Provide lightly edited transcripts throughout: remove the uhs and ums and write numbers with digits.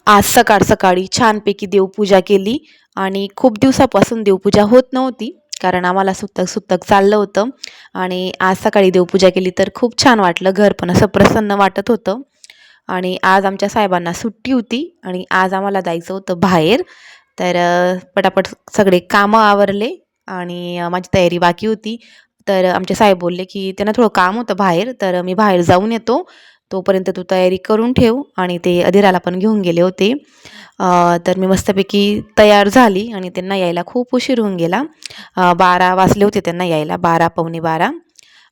आज सकाळ सकाळी छानपैकी देवपूजा केली आणि खूप दिवसापासून देवपूजा होत नव्हती. कारण आम्हाला सुतक सुतक चाललं होतं आणि आज सकाळी देवपूजा केली तर खूप छान वाटलं. घर पण असं प्रसन्न वाटत होतं. आणि आज आमच्या साहेबांना सुट्टी होती आणि आज आम्हाला जायचं होतं बाहेर. तर पटापट सगळे कामं आवरले आणि माझी तयारी बाकी होती. तर आमचे साहेब बोलले की त्यांना थोडं काम होतं बाहेर, तर मी बाहेर जाऊन येतो. तोपर्यंत तू तयारी करून ठेव. आणि ते अधीराला पण घेऊन गेले होते. तर मी मस्तपैकी तयार झाली आणि त्यांना यायला खूप उशीर होऊन गेला. 12 वाजले होते त्यांना यायला, 12 पावणे 12.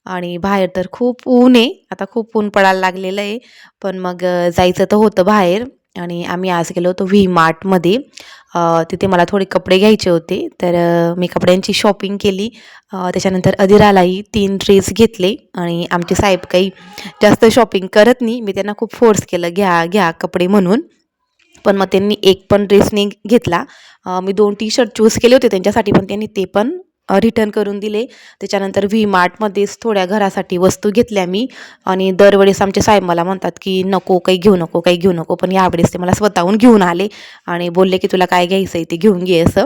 आणि बाहेर तर खूप ऊन आहे. आता खूप ऊन पडायला लागलेलं आहे. पण मग जायचं तर होतं बाहेर. आणि आम्ही आज गेलो होतो व्ही मार्टमध्ये. तिथे मला थोडे कपडे घ्यायचे होते. तर मी कपड्यांची शॉपिंग केली. त्याच्यानंतर अधीरालाही 3 ड्रेस घेतले. आणि आमचे साहेब काही जास्त शॉपिंग करत नाही. मी त्यांना खूप फोर्स केलं, घ्या घ्या कपडे म्हणून. पण मग त्यांनी एक पण ड्रेस नाही घेतला. मी 2 टी-शर्ट चूज केले होते त्यांच्यासाठी, पण त्यांनी ते पण रिटर्न करून दिले. त्याच्यानंतर व्ही मार्टमध्येच थोड्या घरासाठी वस्तू घेतल्या मी. आणि दरवेळेस आमचे साहेब मला म्हणतात की नको, काही घेऊ नको, काही घेऊ नको. पण यावेळेस ते मला स्वतःहून घेऊन आले आणि बोलले की तुला काय घ्यायचं आहे ते घेऊन घे असं.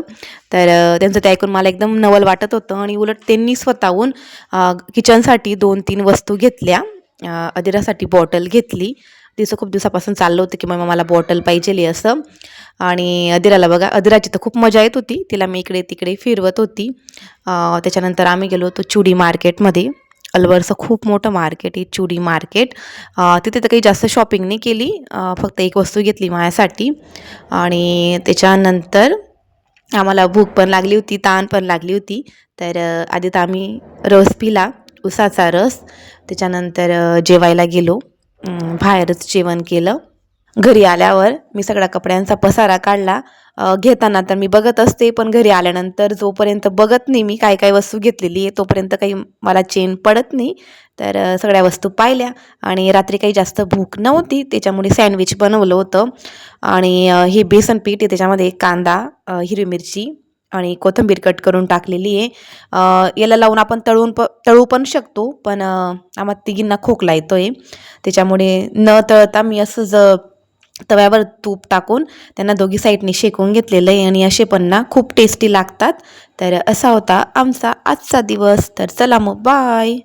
तर त्यांचं ते ऐकून मला एकदम नवल वाटत होतं. आणि उलट त्यांनी स्वतःहून किचनसाठी 2-3 वस्तू घेतल्या. अधीरासाठी बॉटल घेतली. तिचं खूप दिवसापासून चाललं होतं की मग मला बॉटल पाहिजे असं. आणि अधीराला बघा, अधीराची तर खूप मजा येत होती. तिला मी इकडे तिकडे फिरवत होती. त्याच्यानंतर आम्ही गेलो होतो चुडी मार्केटमध्ये. अलवरचं खूप मोठं मार्केट आहे चुडी मार्केट. तिथे तर काही जास्त शॉपिंग नाही केली. फक्त एक वस्तू घेतली माझ्यासाठी. आणि त्याच्यानंतर आम्हाला भूक पण लागली होती, तहान पण लागली होती. तर आधी तर आम्ही रस पिला, उसाचा रस. त्याच्यानंतर जेवायला गेलो. बाहेरच जेवण केलं. घरी आल्यावर मी सगळ्या कपड्यांचा पसारा काढला. घेताना तर मी बघत असते, पण घरी आल्यानंतर जोपर्यंत बघत नाही मी काय काय वस्तू घेतलेली आहे, तोपर्यंत काही मला चेन पडत नाही. तर सगळ्या वस्तू पाहिल्या. आणि रात्री काही जास्त भूक नव्हती, त्याच्यामुळे सँडविच बनवलं होतं. आणि हे बेसन पीठ आहे, त्याच्यामध्ये कांदा, हिरवी मिरची आणि कोथिंबीर कट करून टाकलेली आहे. याला लावून आपण तळू पण शकतो, पण आम्हाला तिघींना खोकला येतो आहे. त्याच्यामुळे न तळता मी असंच तव्यावर तूप टाकून त्यांना दोघी साईडनी शेकून घेतलेलं आहे. आणि असे पण ना खूप टेस्टी लागतात. तर असा होता आमचा आजचा दिवस. तर चला मग बाय.